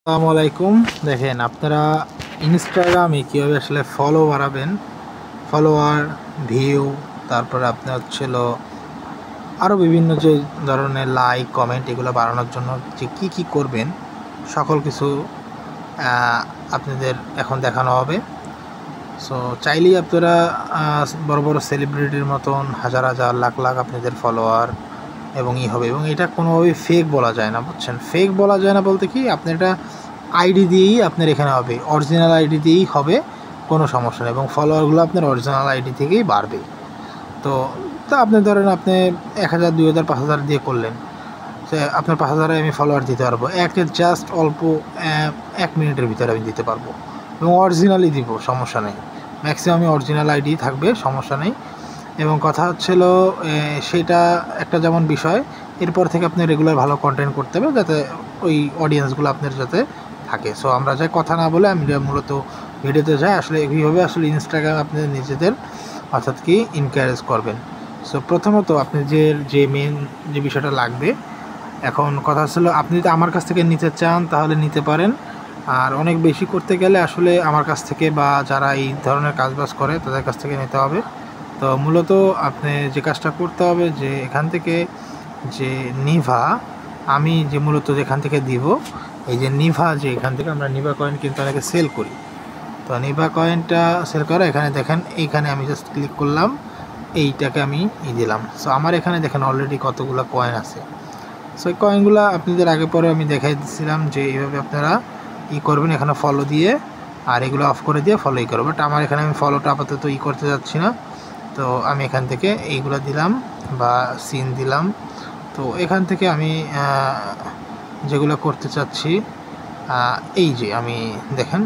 আসসালামু আলাইকুম। দেখেন আপনারা ইনস্টাগ্রামে কীভাবে আসলে ফলো বাড়াবেন, ফলোয়ার, ভিউ, তারপরে আপনার হচ্ছিল আরও বিভিন্ন যে ধরনের লাইক, কমেন্ট এগুলো বাড়ানোর জন্য যে কী করবেন সকল কিছু আপনাদের এখন দেখানো হবে। সো চাইলেই আপনারা বড় বড় সেলিব্রিটির মতন হাজার হাজার লাখ লাখ আপনাদের ফলোয়ার এবং হবে, এবং এটা কোনোভাবেই ফেক বলা যায় না, বুঝছেন? ফেক বলা যায় না বলতে কি, আপনি এটা আইডি দিয়েই আপনার এখানে হবে, অরিজিনাল আইডি দিয়েই হবে, কোনো সমস্যা নেই, এবং ফলোয়ারগুলো আপনার অরিজিনাল আইডি থেকেই বাড়বে। তো আপনি ধরেন আপনি 1000, 2000, 5000 দিয়ে করলেন, সে আপনার 5000 আমি ফলোয়ার দিতে পারবো, জাস্ট অল্প 1 মিনিটের ভিতরে আমি দিতে পারবো, এবং অরিজিনালই দিব, সমস্যা নেই। ম্যাক্সিমামই অরিজিনাল আইডি থাকবে, সমস্যা নেই। এবং কথা হচ্ছিল সেটা একটা যেমন বিষয়, এরপর থেকে আপনি রেগুলার ভালো কন্টেন্ট করতে হবে যাতে ওই অডিয়েন্সগুলো আপনার যাতে থাকে। সো আমরা যাই কথা না বলে আমি মূলত ভিডিওতে যাই, আসলে এইভাবে আসলে ইনস্টাগ্রাম আপনি নিজেদের অর্থাৎ কি এনকারেজ করবেন। সো প্রথমত আপনি যে মেন যে বিষয়টা লাগবে, এখন কথা ছিল আপনি যদি আমার কাছ থেকে নিতে চান তাহলে নিতে পারেন, আর অনেক বেশি করতে গেলে আসলে আমার কাছ থেকে বা যারা এই ধরনের কাজবাজ করে তাদের কাছ থেকে নিতে হবে। তো মূলত আপনি যে কাজটা করতে হবে যে এখান থেকে যে নিভা, আমি যে মূলত যেখান থেকে দিব, এই যে নিভা, যে এখান থেকে আমরা নিভা কয়েন কিন্তু অনেকে সেল করি, তো নিভা কয়েনটা সেল করা, এখানে দেখেন এইখানে আমি জাস্ট ক্লিক করলাম, এইটাকে আমি দিলাম। সো আমার এখানে দেখেন অলরেডি কতগুলো কয়েন আছে। সো এই কয়েনগুলো আপনাদের আগে পরে আমি দেখাই দিচ্ছিলাম যে এইভাবে আপনারা করবেন, এখানে ফলো দিয়ে আর এগুলো অফ করে দিয়ে ফলো করবো। বাট আমার এখানে আমি ফলোটা আপাতত করতে যাচ্ছি না, তো আমি এখান থেকে এইগুলো দিলাম বা সিন দিলাম। তো এখান থেকে আমি যেগুলো করতে চাচ্ছি, এই যে আমি দেখেন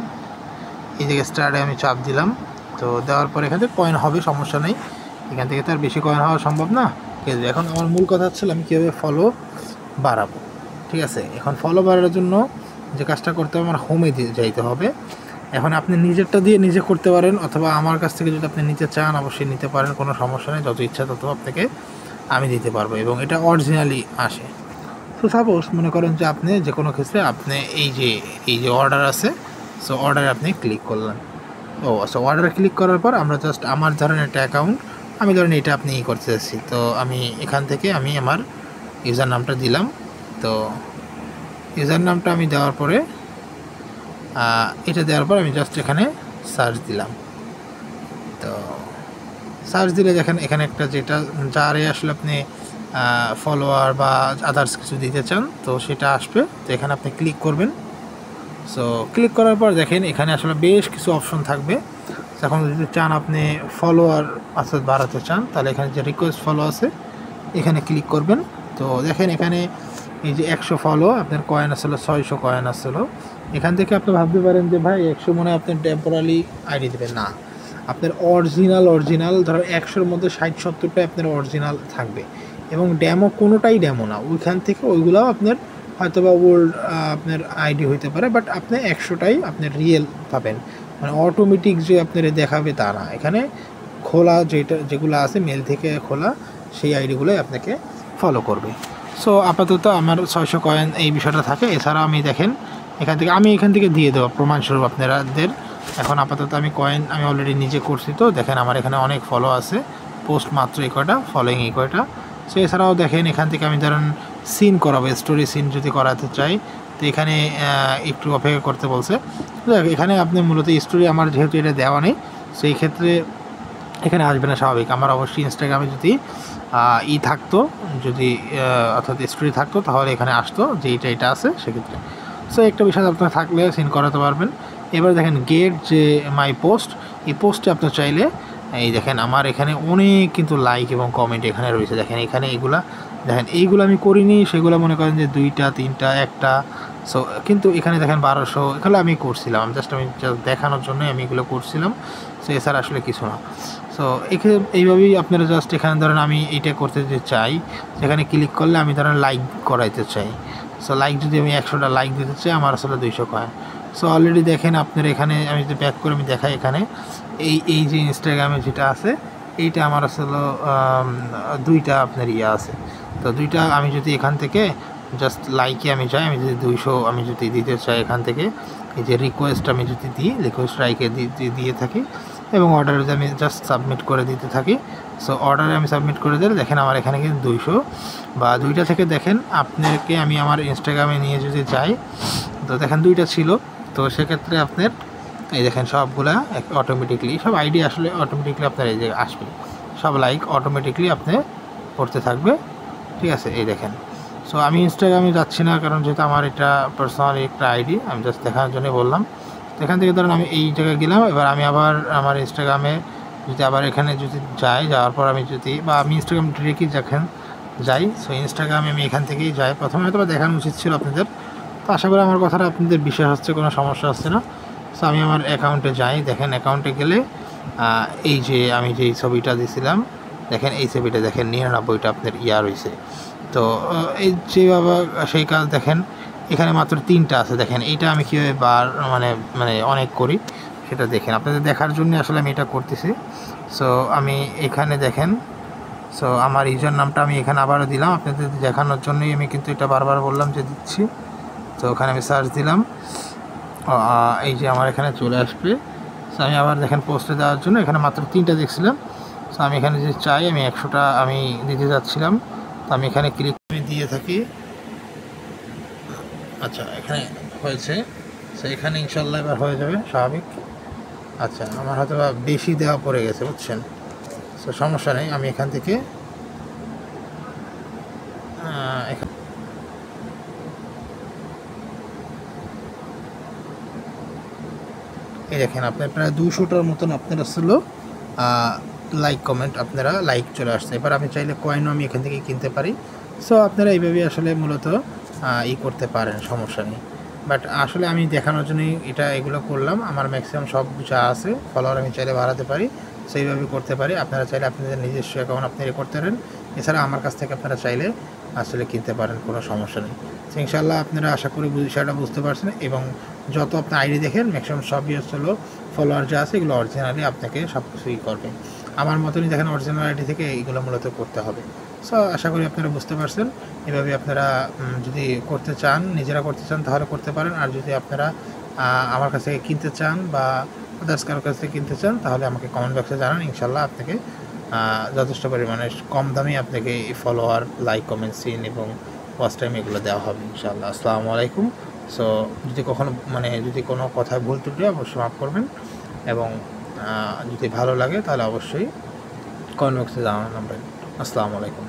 এই জায়গায় স্টার্টে আমি চাপ দিলাম, তো দেওয়ার পর এখান থেকে কয়েন হবে, সমস্যা নেই। এখান থেকে তো আর বেশি কয়েন হওয়া সম্ভব না। ঠিক আছে, এখন আমার মূল কথা হচ্ছিল আমি কীভাবে ফলো বাড়াবো। ঠিক আছে, এখন ফলো বাড়ানোর জন্য যে কাজটা করতে হবে, আমার হোমে যাইতে হবে। এখন আপনি নিজেরটা দিয়ে নিজে করতে পারেন, অথবা আমার কাছ থেকে যদি আপনি নিতে চান অবশ্যই নিতে পারেন, কোনো সমস্যা নেই, যত ইচ্ছা তত আপনাকে আমি দিতে পারবো, এবং এটা অরিজিনালি আসে। তো সাপোজ মনে করেন যে আপনি যে কোনো ক্ষেত্রে আপনি এই যে অর্ডার আছে, সো অর্ডারে আপনি ক্লিক করলেন। আচ্ছা, অর্ডারে ক্লিক করার পর আমরা জাস্ট আমার ধরেন একটা অ্যাকাউন্ট, আমি ধরেন এটা আপনি করতে চাচ্ছি, তো আমি এখান থেকে আমি আমার ইউজার নামটা দিলাম। তো ইউজার নামটা আমি দেওয়ার পরে এটা দেওয়ার পর আমি জাস্ট এখানে সার্চ দিলাম। তো সার্চ দিলে দেখেন এখানে একটা যেটা যারে আসলে আপনি ফলোয়ার বা আদার্স কিছু দিতে চান, তো সেটা আসবে। তো এখানে আপনি ক্লিক করবেন। সো ক্লিক করার পর দেখেন এখানে আসলে বেশ কিছু অপশন থাকবে। এখন যদি চান আপনি ফলোয়ার অর্থাৎ বাড়াতে চান, তাহলে এখানে যে রিকোয়েস্ট ফলো আছে এখানে ক্লিক করবেন। তো দেখেন এখানে এই যে 100 ফলো, আপনার কয়েন আসলে 600 কয়েন আসলো। এখান থেকে আপনি ভাবতে পারেন যে ভাই 100 মনে হয় আপনার টেম্পোরারি আইডি দেবেন, না, আপনার অরিজিনাল ধরো 100-র মধ্যে 60-70টাই আপনার অরিজিনাল থাকবে, এবং ড্যামো কোনোটাই ড্যামো না। ওইখান থেকে ওইগুলোও আপনার হয়তো বা ওল্ড আপনার আইডি হইতে পারে, বাট আপনি 100টাই আপনার রিয়েল পাবেন, মানে অটোমেটিক যে আপনার দেখাবে তা না। এখানে খোলা যেগুলো আছে মেল থেকে খোলা সেই আইডিগুলোই আপনাকে ফলো করবে। সো আপাতত আমার 600 কয়েন এই বিষয়টা থাকে। এছাড়া আমি দেখেন এখান থেকে দিয়ে দেবো প্রমাণস্বরূপ আপনাদের। এখন আপাতত আমি কয়েন আমি অলরেডি নিজে করছি, তো দেখেন আমার এখানে অনেক ফলো আছে, পোস্ট মাত্র এই কয়টা, ফলোয়িং এই কয়টা। সো এছাড়াও দেখেন এখান থেকে আমি ধরেন সিন করাবো, স্টোরি সিন যদি করাতে চাই, তো এখানে একটু অপেক্ষা করতে বলছে। এখানে আপনি মূলত স্টোরি আমার যেহেতু এটা দেওয়া নেই, সেই ক্ষেত্রে এখানে আসবে না, স্বাভাবিক। আমার অবশ্যই ইনস্টাগ্রামে যদি থাকতো, যদি অর্থাৎ স্টোরি থাকতো, তাহলে এখানে আসতো যে এটা আছে সেক্ষেত্রে। সো একটা বিষয় আপনার থাকলে সিন করাতে পারবেন। এবার দেখেন গেট যে মাই পোস্ট, এই পোস্টে আপনার চাইলে এই দেখেন আমার এখানে অনেক কিন্তু লাইক এবং কমেন্ট এখানে রয়েছে। দেখেন এখানে দেখেন এইগুলো আমি করিনি, সেগুলো মনে করেন যে 2টা 3টা 1টা। সো কিন্তু এখানে দেখেন 1200, এগুলো আমি করছিলাম, আমি জাস্ট দেখানোর জন্যই আমি এগুলো করছিলাম। সো এছাড়া আসলে কিছু না। সো এইভাবেই আপনারা জাস্ট এখানে ধরেন আমি এইটা করতে যে চাই, সেখানে ক্লিক করলে আমি ধরেন লাইক করাইতে চাই। সো লাইক যদি আমি 100টা লাইক দিতে চাই, আমার আসলে 200 কয়েন। সো অলরেডি দেখেন আপনার এখানে আমি যদি ব্যাক করে আমি দেখাই, এখানে এই যে ইনস্টাগ্রামে যেটা আছে এইটা আমার আসলে 2টা আপনার আছে। তো 2টা আমি যদি এখান থেকে জাস্ট লাইকে আমি যাই, আমি যদি 200 আমি যদি দিতে চাই এখান থেকে এই যে রিকোয়েস্ট আমি যদি দিই, রিকোয়েস্ট লাইকে দিয়ে থাকি এবং অর্ডারে আমি জাস্ট সাবমিট করে দিতে থাকি। সো অর্ডারে আমি সাবমিট করে দিলে দেখেন আমার এখানে কিন্তু 200 বা 2টা থেকে দেখেন আপনাকে আমি আমার ইনস্টাগ্রামে নিয়ে যদি যাই তো দেখেন 2টা ছিল। তো সেক্ষেত্রে আপনার এই দেখেন সবগুলা অটোমেটিকলি সব আইডি আসলে অটোমেটিকলি আপনার এই যে আসবে, সব লাইক অটোমেটিকলি আপনি করতে থাকবে, ঠিক আছে। এই দেখেন সো আমি ইনস্টাগ্রামে যাচ্ছি না, কারণ যেহেতু আমার এটা পার্সোনালি একটা আইডি, আমি জাস্ট দেখার জন্য বললাম। এখান থেকে ধরুন আমি এই জায়গায় গেলাম, এবার আমি আবার আমার ইনস্টাগ্রামে যদি আবার এখানে যদি যাওয়ার পর আমি যদি বা আমি ইনস্টাগ্রাম ডিরেক্টলি দেখেন যাই, সো ইনস্টাগ্রামে আমি এখান থেকেই যাই। প্রথমে হয়তো দেখানো উচিত ছিল আপনাদের, তো আশা করি আমার কথাটা আপনাদের বিশ্বাস হচ্ছে, কোনো সমস্যা হচ্ছে না। সো আমি আমার অ্যাকাউন্টে যাই, দেখেন অ্যাকাউন্টে গেলে এই যে আমি যেই ছবিটা দিয়েছিলাম দেখেন এই ছবিটা দেখেন 99টা আপনার রয়েছে। তো এই যে বাবা সেই কাজ দেখেন এখানে মাত্র 3টা আছে। দেখেন এইটা আমি কীভাবে মানে মানে অনেক করি সেটা দেখেন, আপনাদের দেখার জন্য আসলে আমি এটা করতেছি। সো আমি এখানে দেখেন, সো আমার ইউজার নামটা আমি এখানে আবারও দিলাম আপনাদের দেখানোর জন্যই, আমি কিন্তু এটা বারবার বললাম যে দিচ্ছি। তো ওখানে আমি সার্চ দিলাম, এই যে আমার এখানে চলে আসবে। সো আমি আবার দেখেন পোস্টে দেওয়ার জন্য এখানে মাত্র 3টা দেখছিলাম। সো আমি এখানে যে চাই আমি 100টা আমি দিতে যাচ্ছিলাম, তো আমি এখানে ক্লিক দিয়ে থাকি। আচ্ছা এখানে হয়েছে, সো এখানে ইনশাল্লাহ এবার হয়ে যাবে স্বাভাবিক। আচ্ছা আমার হয়তো বেশি দেওয়া পড়ে গেছে বুঝছেন, সো সমস্যা নেই। আমি এখান থেকে এই দেখেন আপনার প্রায় 200টার মতন আপনার আসলো লাইক কমেন্ট, আপনারা লাইক চলে আসছে। এবার আমি চাইলে কয়েনও আমি এখান থেকে কিনতে পারি। সো আপনারা এইভাবেই আসলে মূলত করতে পারেন, সমস্যা নেই। বাট আসলে আমি দেখানোর জন্যই এগুলো করলাম। আমার ম্যাক্সিমাম সব যা আছে ফলোয়ার আমি চাইলে বাড়াতে পারি, সেইভাবে করতে পারি। আপনারা চাইলে আপনাদের নিজস্ব অ্যাকাউন্ট আপনি করতে পারেন, এছাড়া আমার কাছ থেকে আপনারা চাইলে আসলে কিনতে পারেন, কোনো সমস্যা নেই। তো ইনশাআল্লাহ আপনারা আশা করি বিষয়টা বুঝতে পারছেন, এবং যত আপনার আইডি দেখেন ম্যাক্সিমাম সবই হলো ফলোয়ার যা আছে এগুলো অরিজিনালি আপনাকে সব কিছুই করবে। আমার মতনই দেখেন অরিজিনাল আইডি থেকে এইগুলো মূলত করতে হবে। সো আশা করি আপনারা বুঝতে পারছেন। এভাবে আপনারা যদি করতে চান, নিজেরা করতে চান তাহলে করতে পারেন, আর যদি আপনারা আমার কাছ থেকে কিনতে চান বা আদার্স কারোর কাছ থেকে কিনতে চান তাহলে আমাকে কমেন্ট বক্সে জানান। ইনশাল্লাহ আপনাকে যথেষ্ট পরিমাণে কম দামে আপনাকে ফলোয়ার, লাইক, কমেন্ট, সিন এবং ওয়াচ টাইম এগুলো দেওয়া হবে ইনশাআল্লাহ। আসসালামু আলাইকুম। সো যদি কখনো যদি কোনো কথায় ভুল ত্রুটি অবশ্যই মাফ করবেন, এবং যদি ভালো লাগে তাহলে অবশ্যই কমেন্ট বক্সে জানাবেন। আসসালামু আলাইকুম।